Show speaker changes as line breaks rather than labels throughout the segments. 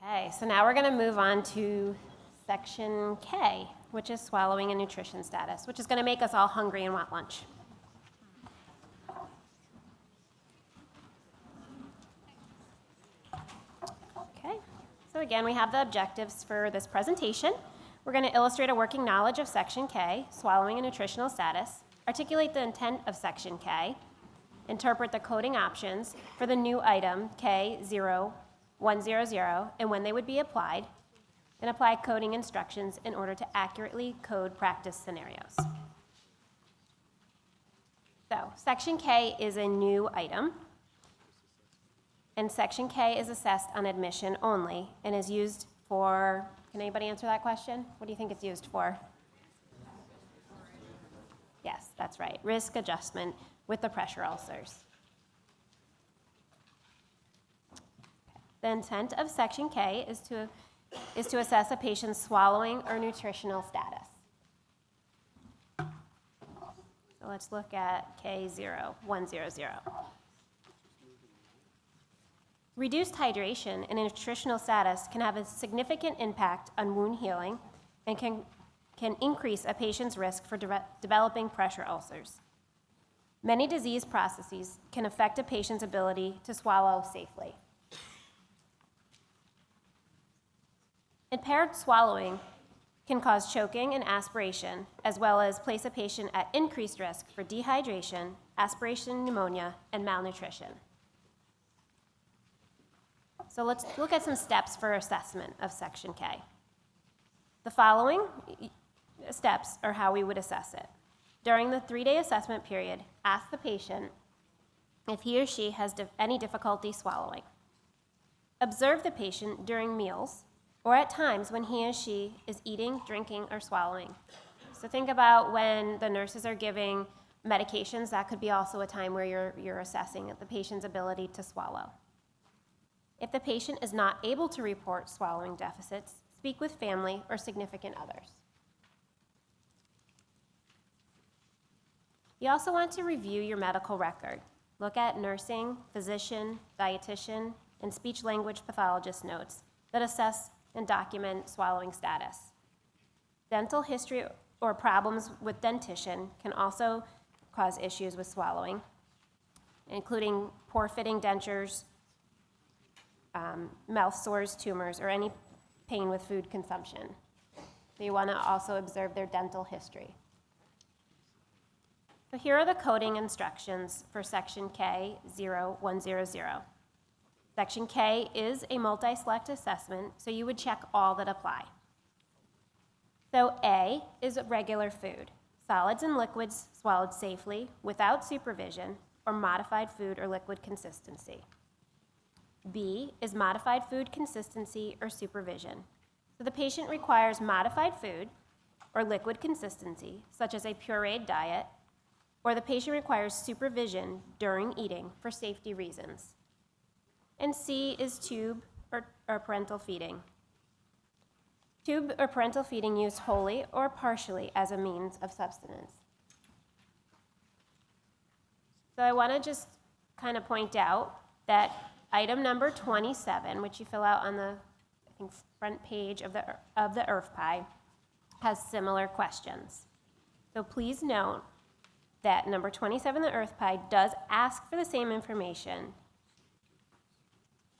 Okay, so now we're going to move on to section K, which is swallowing and nutrition status, which is going to make us all hungry and want lunch. Okay, so again, we have the objectives for this presentation. We're going to illustrate a working knowledge of section K, swallowing and nutritional status, articulate the intent of section K, interpret the coding options for the new item K0100 and when they would be applied, and apply coding instructions in order to accurately code practice scenarios. So, section K is a new item, and section K is assessed on admission only and is used for, can anybody answer that question? What do you think it's used for? Yes, that's right, risk adjustment with the pressure ulcers. The intent of section K is to assess a patient's swallowing or nutritional status. So let's look at K0100. Reduced hydration and nutritional status can have a significant impact on wound healing and can increase a patient's risk for developing pressure ulcers. Many disease processes can affect a patient's ability to swallow safely. Impaired swallowing can cause choking and aspiration, as well as place a patient at increased risk for dehydration, aspiration pneumonia, and malnutrition. So let's look at some steps for assessment of section K. The following steps are how we would assess it. During the 3-day assessment period, ask the patient if he or she has any difficulty swallowing. Observe the patient during meals or at times when he or she is eating, drinking, or swallowing. So think about when the nurses are giving medications, that could be also a time where you're assessing the patient's ability to swallow. If the patient is not able to report swallowing deficits, speak with family or significant others. You also want to review your medical record. Look at nursing, physician, dietitian, and speech-language pathologist notes that assess and document swallowing status. Dental history or problems with dentition can also cause issues with swallowing, including poor fitting dentures, mouth sores, tumors, or any pain with food consumption. So you want to also observe their dental history. So here are the coding instructions for section K0100. Section K is a multi-select assessment, so you would check all that apply. So A is regular food, solids and liquids swallowed safely without supervision or modified food or liquid consistency. B is modified food consistency or supervision. So the patient requires modified food or liquid consistency, such as a pureed diet, or the patient requires supervision during eating for safety reasons. And C is tube or parental feeding. Tube or parental feeding used wholly or partially as a means of sustenance. So I want to just kind of point out that item number 27, which you fill out on the front page of the IRF-PAI, has similar questions. So please note that number 27, the IRF-PAI, does ask for the same information,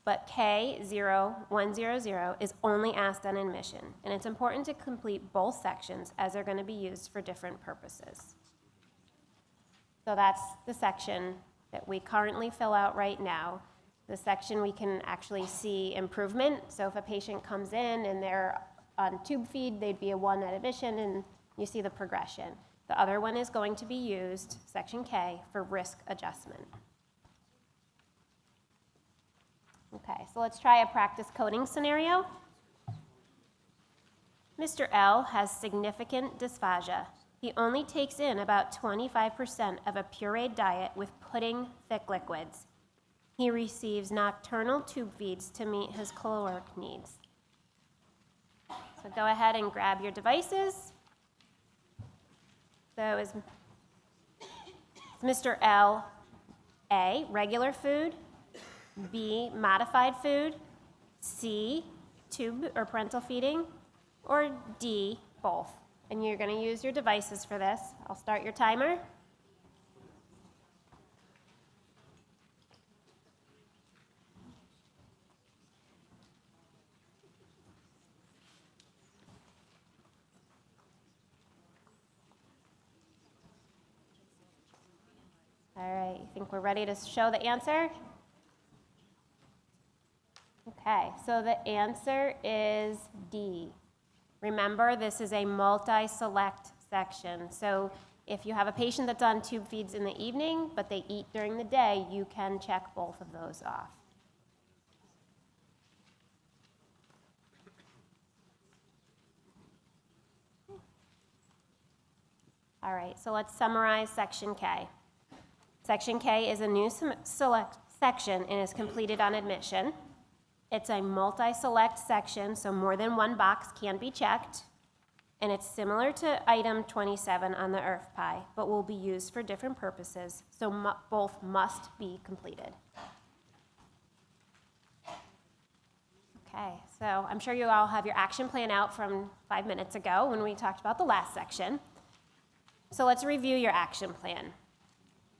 but K0100 is only asked on admission, and it's important to complete both sections as they're going to be used for different purposes. So that's the section that we currently fill out right now. The section we can actually see improvement. So if a patient comes in and they're on tube feed, they'd be a 1 at admission, and you see the progression. The other one is going to be used, section K, for risk adjustment. Okay, so let's try a practice coding scenario. Mr. L has significant dysphagia. He only takes in about 25% of a pureed diet with pudding thick liquids. He receives nocturnal tube feeds to meet his caloric needs. So go ahead and grab your devices. So is Mr. L A, regular food, B, modified food, C, tube or parental feeding, or D, both. And you're going to use your devices for this. I'll start your timer. All right, you think we're ready to show the answer? Okay, so the answer is D. Remember, this is a multi-select section. So if you have a patient that's on tube feeds in the evening, but they eat during the day, you can check both of those off. All right, so let's summarize Section K. Section K is a new select section and is completed on admission. It's a multi-select section, so more than one box can be checked. And it's similar to item 27 on the IRF-PAI, but will be used for different purposes, so both must be completed. Okay, so I'm sure you all have your action plan out from 5 minutes ago when we talked about the last section. So let's review your action plan.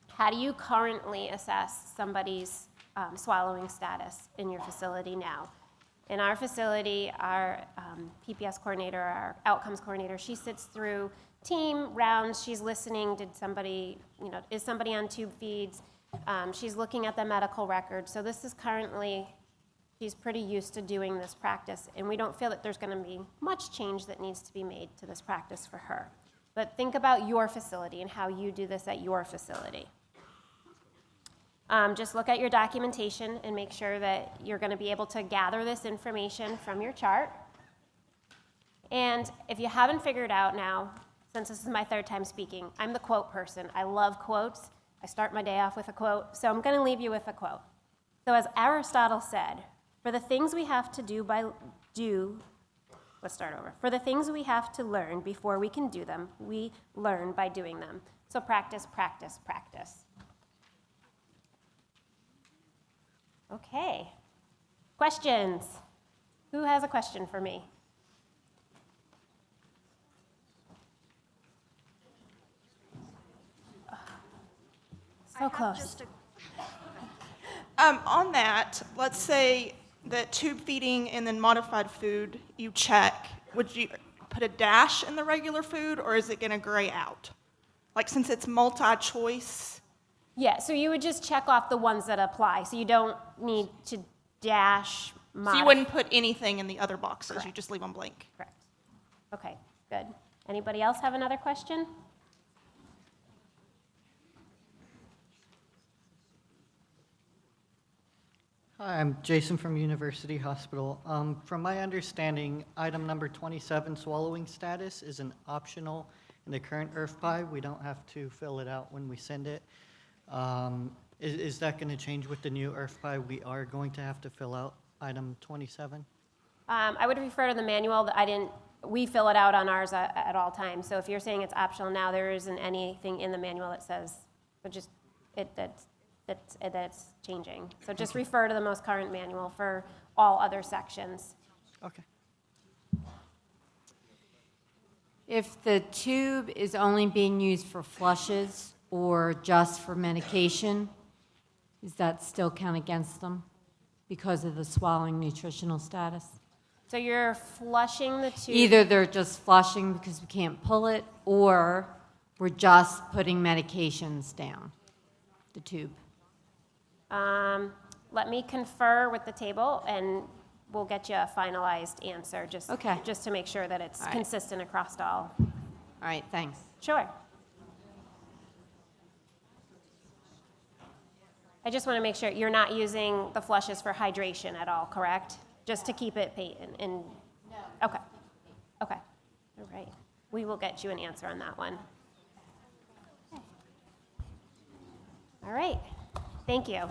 How do you currently assess somebody's swallowing status in your facility now? In our facility, our PPS coordinator, our outcomes coordinator, she sits through team rounds. She's listening. Did somebody, is somebody on tube feeds? She's looking at the medical record. So this is currently, she's pretty used to doing this practice, and we don't feel that there's going to be much change that needs to be made to this practice for her. But think about your facility and how you do this at your facility. Just look at your documentation and make sure that you're going to be able to gather this information from your chart. And if you haven't figured out now, since this is my third time speaking, I'm the quote person. I love quotes. I start my day off with a quote. So I'm going to leave you with a quote. So as Aristotle said, for the things we have to let's start over. For the things we have to learn before we can do them, we learn by doing them. So practice, practice, practice. Okay. Questions? Who has a question for me? So close.
On that, let's say that tube feeding and then modified food you check. Would you put a dash in the regular food, or is it going to gray out? Like, since it's multi-choice.
Yeah, so you would just check off the ones that apply. So you don't need to dash.
So you wouldn't put anything in the other boxes.
Correct.
You just leave them blank.
Correct. Okay, good. Anybody else have another question?
Hi, I'm Jason from University Hospital. From my understanding, item number 27, swallowing status, is an optional in the current IRF-PAI. We don't have to fill it out when we send it. Is that going to change with the new IRF-PAI? We are going to have to fill out item 27?
I would refer to the manual. We fill it out on ours at all times. So if you're saying it's optional now, there isn't anything in the manual that says, but just that it's changing. So just refer to the most current manual for all other sections.
Okay.
If the tube is only being used for flushes or just for medication, does that still count against them because of the swallowing nutritional status?
So you're flushing the tube.
Either they're just flushing because we can't pull it, or we're just putting medications down the tube.
Let me confer with the table, and we'll get you a finalized answer, just to make sure that it's
All right.
consistent across all.
All right, thanks.
Sure. I just want to make sure you're not using the flushes for hydration at all, correct? Just to keep it patent. No. Okay. Okay. All right. We will get you an answer on that one. Okay. All right. Thank you.